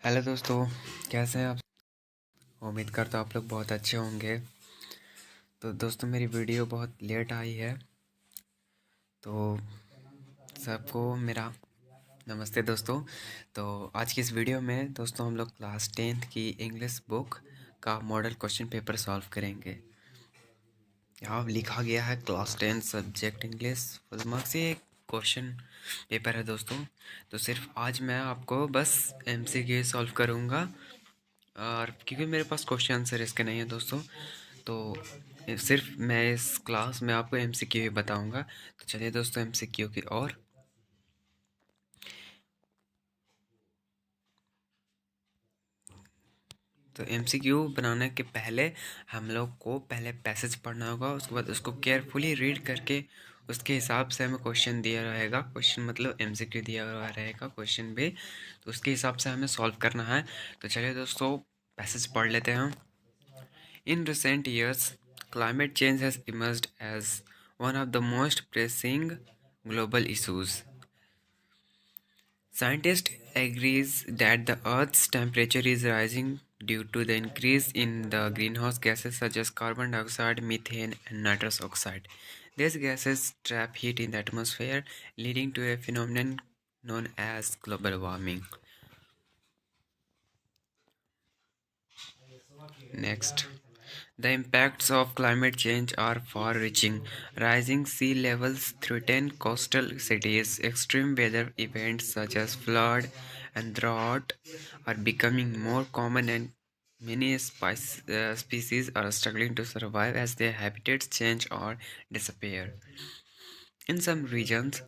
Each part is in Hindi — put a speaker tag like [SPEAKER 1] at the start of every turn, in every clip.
[SPEAKER 1] हेलो दोस्तों, कैसे हैं आप। उम्मीद करता हूँ आप लोग बहुत अच्छे होंगे। तो दोस्तों, मेरी वीडियो बहुत लेट आई है, तो सबको मेरा नमस्ते दोस्तों। तो आज की इस वीडियो में दोस्तों हम लोग क्लास 10th की इंग्लिश बुक का मॉडल क्वेश्चन पेपर सॉल्व करेंगे। यहाँ लिखा गया है class 10 subject English full marks. ये क्वेश्चन पेपर है दोस्तों। तो सिर्फ आज मैं आपको बस MCQ सॉल्व करूँगा, और क्योंकि मेरे पास क्वेश्चन आंसर इसके नहीं है दोस्तों, तो सिर्फ मैं इस क्लास में आपको MCQ ही बताऊंगा। तो चलिए दोस्तों MCQ की ओर। तो MCQ बनाने के पहले हम लोग को पहले पैसेज पढ़ना होगा, उसके बाद उसको केयरफुली रीड करके उसके हिसाब से हमें क्वेश्चन दिया रहेगा। क्वेश्चन मतलब MCQ दिया हुआ रहेगा क्वेश्चन भी, तो उसके हिसाब से हमें सॉल्व करना है। तो चलिए दोस्तों पैसेज पढ़ लेते हैं। In recent years, climate change has emerged as one of the most pressing global issues. Scientists agrees that the Earth's temperature is rising due to the increase in the greenhouse gases such as carbon dioxide, methane, and nitrous oxide. These gases trap heat in the atmosphere, leading to a phenomenon known as global warming. Next. The impacts of climate change are far-reaching. Rising sea levels threaten coastal cities. Extreme weather events such as flood and drought are becoming more common, and many species are struggling to survive as their habitats change or disappear. In some regions,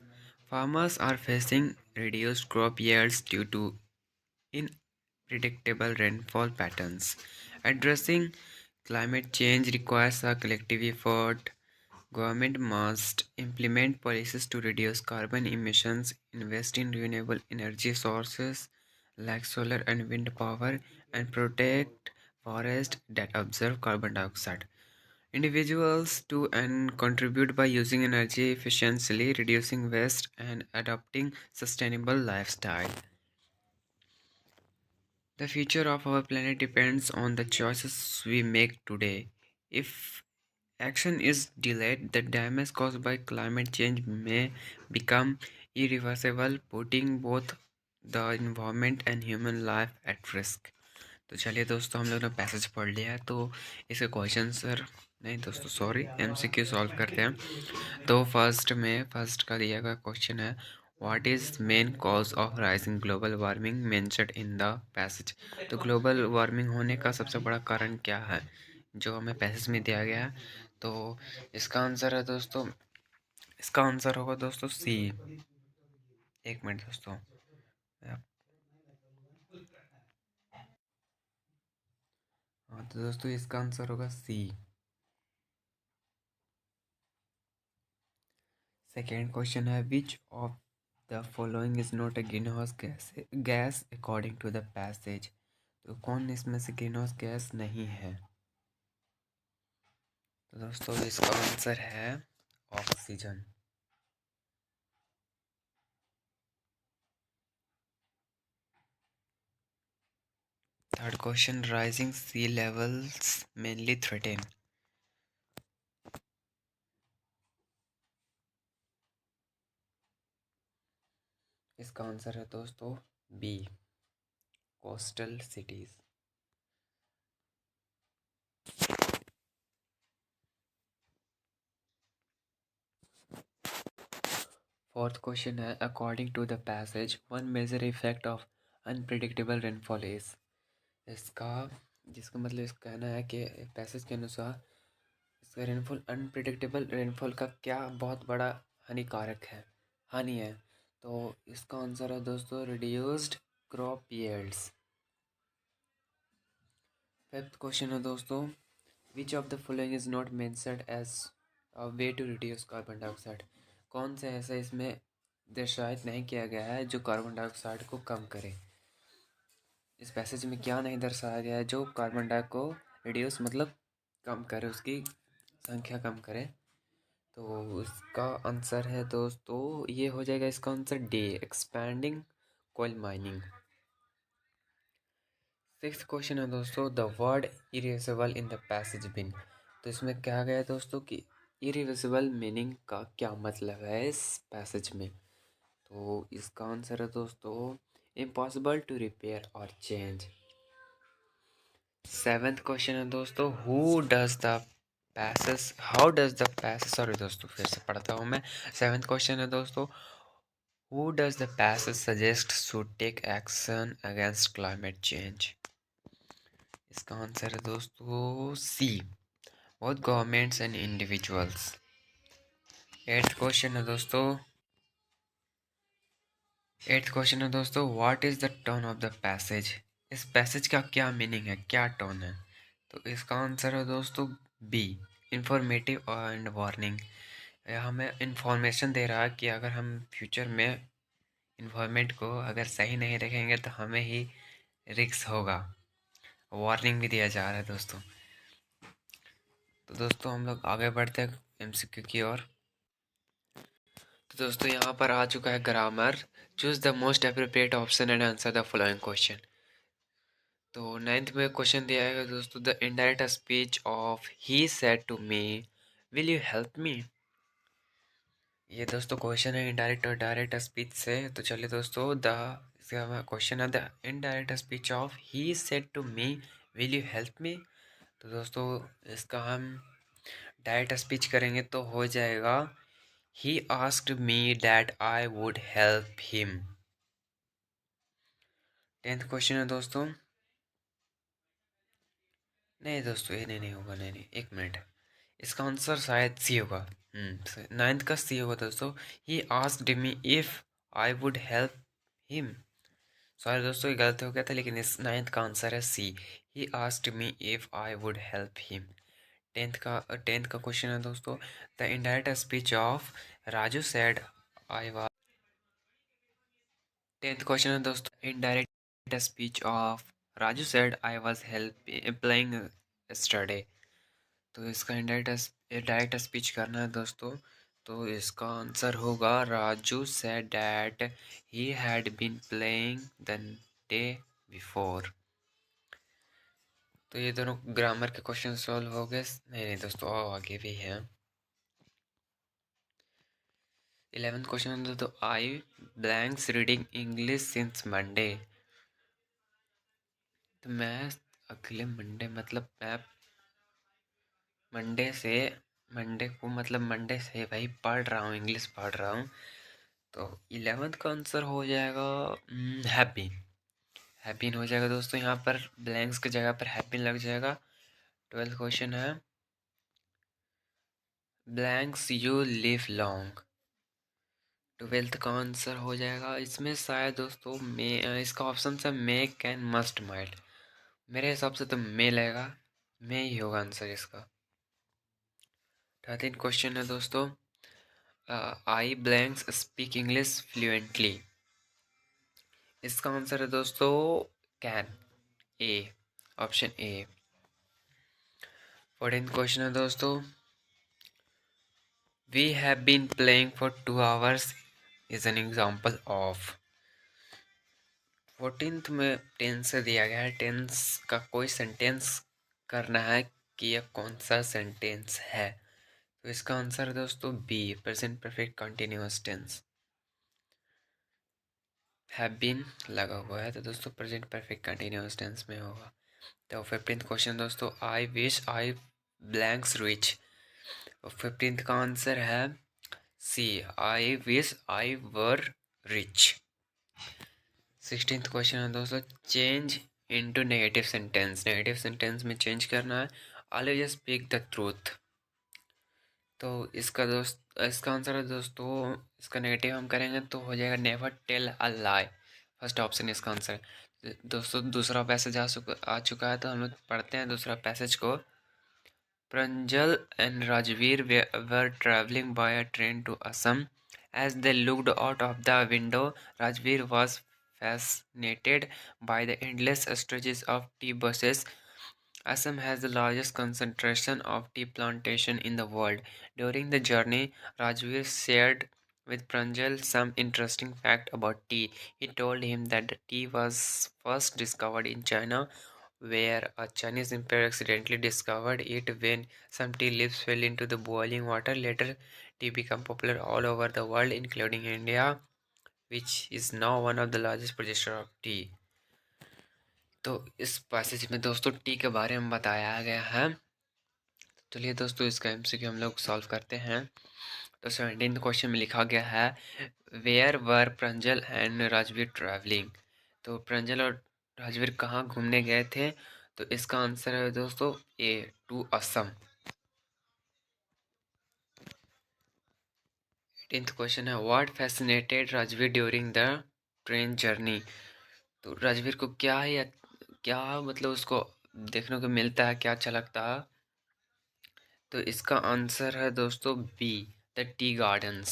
[SPEAKER 1] farmers are facing reduced crop yields due to unpredictable rainfall patterns. Addressing climate change requires a collective effort. Government must implement policies to reduce carbon emissions, invest in renewable energy sources like solar and wind power, and protect forests that absorb carbon dioxide. Individuals too and contribute by using energy efficiently, reducing waste, and adopting sustainable lifestyle. The future of our planet depends on the choices we make today. If action is delayed, the damage caused by climate change may become irreversible, putting both the environment and human life at risk. तो चलिए दोस्तों, हम लोग ने पैसेज पढ़ लिया है, तो इसके क्वेश्चन सर नहीं दोस्तों सॉरी MCQ सॉल्व करते हैं। तो फर्स्ट का दिया गया क्वेश्चन है, what is main cause of rising global warming mentioned in the passage. तो ग्लोबल वार्मिंग होने का सबसे बड़ा कारण क्या है, जो हमें पैसेज में दिया गया है। तो इसका आंसर है दोस्तों, इसका आंसर होगा दोस्तों सी। एक मिनट दोस्तों, हाँ तो दोस्तों इसका आंसर होगा सी। सेकेंड क्वेश्चन है, which of the following is not a greenhouse gas according to the passage. तो कौन इसमें से ग्रीन हाउस गैस नहीं है। तो दोस्तों इसका आंसर है oxygen. Third question, rising sea levels mainly threaten. इसका आंसर है दोस्तों B, coastal cities. Fourth question है, according to the passage one major effect of unpredictable rainfall is. इसका जिसका मतलब इसका कहना है कि पैसेज के अनुसार इसका रेनफॉल अनप्रिडिक्टेबल रेनफॉल का क्या बहुत बड़ा हानिकारक है, हानि है। तो इसका आंसर है दोस्तों reduced crop yields. Fifth question है दोस्तों, which of the following is not mentioned as a way to reduce carbon dioxide. कौन सा ऐसा इसमें दर्शायित नहीं किया गया है जो कार्बन डाइऑक्साइड को कम करे। इस पैसेज में क्या नहीं दर्शाया गया है जो कार्बन डाइऑक्साइड को रिड्यूस मतलब कम करे, उसकी संख्या कम करे। तो इसका आंसर है दोस्तों, ये हो जाएगा इसका answer D, expanding coal mining. Six question है दोस्तों, the word erasable in the passage been. तो इसमें कहा गया है दोस्तों कि इरिवर्सिबल मीनिंग का क्या मतलब है इस पैसेज में। तो इसका आंसर है दोस्तों इम्पॉसिबल टू रिपेयर और चेंज। सेवेंथ क्वेश्चन है दोस्तों, who does the passage how does the passage, sorry दोस्तों फिर से पढ़ता हूँ मैं। सेवेंथ क्वेश्चन है दोस्तों, who does the passage suggest should take action against climate change. इसका आंसर है दोस्तों C, both governments and individuals. Eighth question है दोस्तों, what is the tone of the passage. इस पैसेज का क्या मीनिंग है, क्या टोन है। तो इसका आंसर है दोस्तों बी, इंफॉर्मेटिव एंड वार्निंग। यह हमें इंफॉर्मेशन दे रहा है कि अगर हम फ्यूचर में इन्वायरमेंट को अगर सही नहीं रखेंगे तो हमें ही रिस्क होगा। वार्निंग भी दिया जा रहा है दोस्तों। तो दोस्तों हम लोग आगे बढ़ते हैं एमसीक्यू की ओर। तो दोस्तों यहाँ पर आ चुका है grammar. Choose the most appropriate option and answer the following question. तो नाइन्थ में क्वेश्चन दिया है दोस्तों, the indirect speech of he said to me will you help me. ये दोस्तों क्वेश्चन है इनडायरेक्ट और डायरेक्ट स्पीच से। तो चलिए दोस्तों, द इसका क्वेश्चन है the indirect speech of he said to me will you help me. तो दोस्तों इसका हम डायरेक्ट स्पीच करेंगे तो हो जाएगा ही asked me that I would help him. Tenth question है दोस्तों, नहीं दोस्तों ये नहीं होगा, नहीं एक मिनट, इसका आंसर शायद सी होगा। नाइन्थ का सी होगा दोस्तों, ही asked me if I would help him. Sorry दोस्तों ये गलत हो गया था, लेकिन इस नाइन्थ का आंसर है C, he asked me if I would help him. Tenth का क्वेश्चन है दोस्तों, the indirect speech of Raju said I was. Tenth question है दोस्तों, indirect speech of Raju said I was help playing study. तो इसका इनडायरेक्ट डायरेक्ट स्पीच करना है दोस्तों। तो इसका आंसर होगा Raju said that he had been playing the day before. तो ये दोनों ग्रामर के क्वेश्चन सॉल्व हो गए। नहीं दोस्तों और आगे भी हैं। 11th क्वेश्चन दोस्तों, I blanks reading English since Monday. तो मैं अगले मंडे मतलब मैं मंडे से मंडे को मतलब मंडे से भाई पढ़ रहा हूँ, इंग्लिश पढ़ रहा हूँ। तो 11th का आंसर हो जाएगा हैप्पी। हैप्पीन हो जाएगा दोस्तों, यहाँ पर ब्लैंक्स की जगह पर हैप्पीन लग जाएगा। 12th क्वेश्चन है, blanks you live long. 12th का आंसर हो जाएगा इसमें शायद दोस्तों मे, इसका ऑप्शन है मे कैन मस्ट माइट। मेरे हिसाब से तो मे लगेगा, मे ही होगा आंसर इसका। 13th क्वेश्चन है दोस्तों, I blanks speak English fluently. इसका आंसर है दोस्तों can, A, option A. 14th question है दोस्तों, we have been playing for 2 hours is an example of. 14th में टेंस दिया गया है, टेंस का कोई सेंटेंस करना है कि यह कौन सा सेंटेंस है। तो इसका आंसर है दोस्तों B, present perfect continuous tense. Have been लगा हुआ है तो दोस्तों प्रेजेंट परफेक्ट कंटिन्यूअस टेंस में होगा। तो 15th क्वेश्चन दोस्तों, I wish I blanks rich. 15th का आंसर है C, I wish I were rich. 16th question है दोस्तों, change into negative sentence. Negative sentence में चेंज करना है, ऑलवेज स्पीक द ट्रूथ। तो इसका आंसर है दोस्तों, इसका नेगेटिव हम करेंगे तो हो जाएगा never tell a lie. First option इसका आंसर है दोस्तों। दूसरा पैसेज आ चुका है तो हम लोग पढ़ते हैं दूसरा पैसेज को। Pranjal and Rajveer were traveling by a train to Assam. As they looked out of the window, Rajveer was fascinated by the endless stretches of tea bushes. Assam has the largest concentration of tea plantation in the world. During the journey, Rajveer shared with Pranjal some interesting fact about tea. He told him that the tea was first discovered in China, where a Chinese emperor accidentally discovered it when some tea leaves fell into the boiling water. Later, tea became popular all over the world, including India, which is now one of the largest producers of tea. तो इस पैसेज में दोस्तों टी के बारे में बताया गया है। चलिए दोस्तों इसका एमसीक्यू हम लोग सॉल्व करते हैं। तो 17th क्वेश्चन में लिखा गया है where were Pranjal and Rajveer travelling. तो प्रंजल और राजवीर कहाँ घूमने गए थे? तो इसका आंसर है दोस्तों ए टू असम। 18th क्वेश्चन है what fascinated Rajveer during the train journey. तो राजवीर को क्या है या क्या मतलब उसको देखने को मिलता है, क्या अच्छा लगता है? तो इसका आंसर है दोस्तों B the tea gardens.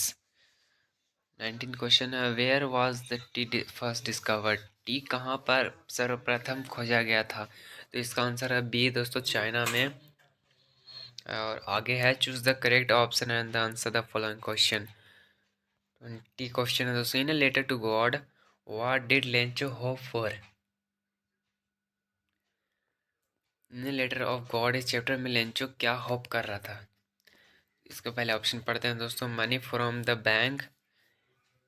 [SPEAKER 1] 19 question है where was the tea first discovered. Tea कहाँ पर सर्वप्रथम खोजा गया था? तो इसका आंसर है बी दोस्तों चाइना में। और आगे है choose the correct option and the answer the following question. 20 question है दोस्तों in a letter to God what did Lencho hope for. In letter of God इस चैप्टर में लेंचो क्या होप कर रहा था? इसका पहले ऑप्शन पढ़ते हैं दोस्तों money from the bank,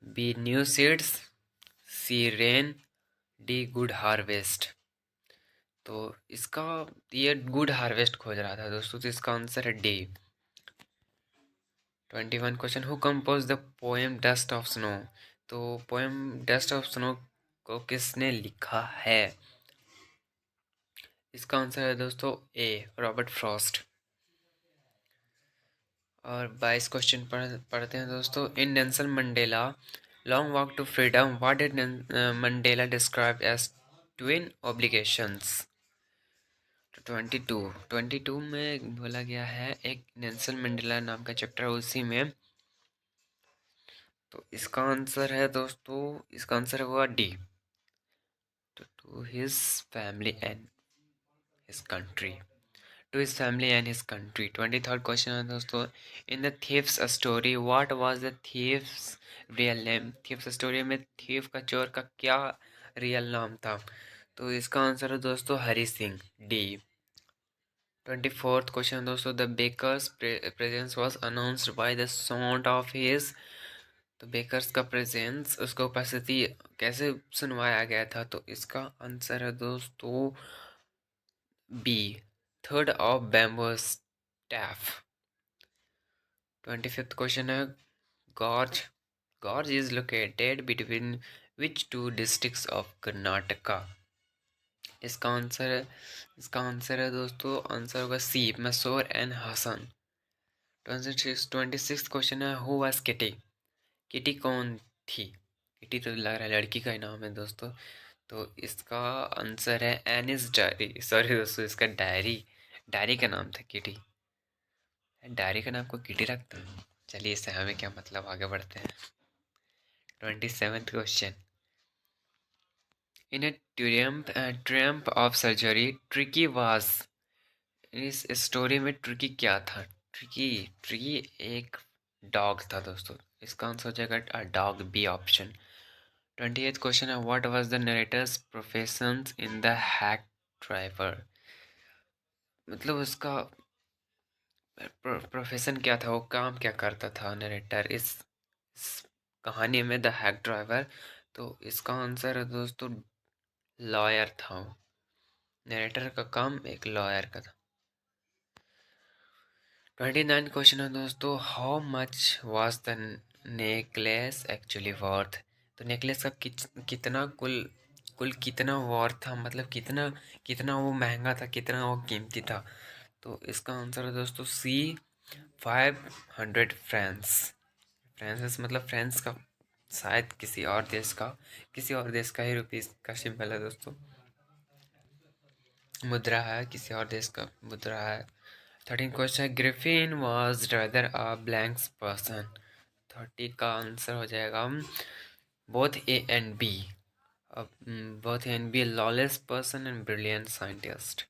[SPEAKER 1] B new seeds, C rain, D good harvest. तो इसका ये गुड हार्वेस्ट खोज रहा था दोस्तों, तो इसका आंसर है D. 21 question who compose the poem dust of snow. तो पोएम डस्ट ऑफ स्नो को किसने लिखा है? इसका आंसर है दोस्तों ए रॉबर्ट फ्रॉस्ट। और 22 क्वेश्चन पढ़ते हैं दोस्तों in Nelson Mandela long walk to freedom what did Mandela describe as twin obligations. तो 22 में बोला गया है एक नेल्सन मंडेला नाम का चैप्टर उसी में। तो इसका आंसर है दोस्तों इसका आंसर हुआ डी तो to his family and his country to his family and his country. 23rd question है दोस्तों in the thief's story what was the thief's real name। thief's story में thief का चोर का क्या रियल नाम था? तो इसका आंसर है दोस्तों Hari Singh D. 24th question दोस्तों the baker's presence was announced by the sound of his. तो बेकर्स का प्रेजेंस उसका उपस्थिति कैसे सुनवाया गया था? तो इसका आंसर है दोस्तों B third of bamboo staff. 25th question है gorge gorge is located between which two districts of Karnataka. इसका आंसर है दोस्तों आंसर होगा C Mysore and Hassan. 26th question है हु वाज किटी। किटी कौन थी? किटी तो लग रहा है लड़की का ही नाम है दोस्तों। तो इसका आंसर है एनिस डायरी, सॉरी दोस्तों इसका डायरी डायरी का नाम था किटी। डायरी का नाम को किटी रखता है। चलिए इससे हमें क्या मतलब, आगे बढ़ते हैं। 27th question in A Triumph of surgery tricky was. इस स्टोरी में ट्रिकी क्या था? ट्रिकी ट्रिकी एक डॉग था दोस्तों, इसका आंसर हो जाएगा dog B option. 28th question है what was the narrator's profession in the hack driver. मतलब उसका प्रोफेशन क्या था, वो काम क्या करता था नरेटर इस कहानी में द हैक ड्राइवर। तो इसका आंसर है दोस्तों लॉयर था। नरेटर का काम एक लॉयर का था। 29 क्वेश्चन है दोस्तों how much was the necklace actually worth. तो नेकलेस का कितना कुल कुल कितना वर्थ था, मतलब कितना कितना वो महंगा था, कितना वो कीमती था? तो इसका आंसर है दोस्तों सी 500 फ्रांस। फ्रांस मतलब फ्रांस का शायद किसी और देश का ही रुपीस का सिंबल है दोस्तों, मुद्रा है, किसी और देश का मुद्रा है। 13 question Griffin was rather a blank person. 30 का आंसर हो जाएगा both A and B. Both A and B lawless person and brilliant scientist.